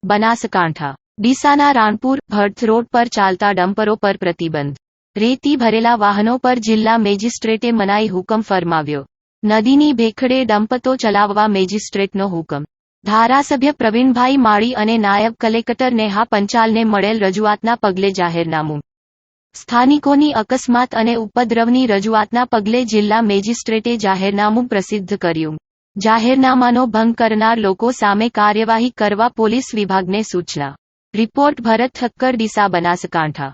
Banaskantha ડીસાના Ranpur Bhatt road પર ચાલતા ડમ્પરો પર પ્રતિબંધ. રેતી ભરેલા વાહનો પર જિલ્લા મેજિસ્ટ્રેટે મનાઈ હુકમ ફરમાવ્યો. નદીની ભેખડે ડમ્પતો ચલાવવા મેજિસ્ટ્રેટનો હુકમ. ધારાસભ્ય પ્રવીણભાઈ માળી અને નાયબ કલેક્ટર નેહા પંચાલને મળેલ રજૂઆતના પગલે જાહેરનામું. સ્થાનિકોની અકસ્માત અને ઉપદ્રવની રજૂઆતના પગલે જિલ્લા મેજિસ્ટ્રેટે જાહેરનામું પ્રસિદ્ધ કર્યું. જાહેરનામાનો ભંગ કરનાર લોકો સામે કાર્યવાહી કરવા પોલીસ વિભાગને સૂચના. રિપોર્ટ ભરત ઠક્કર, ડીસા, બનાસકાંઠા.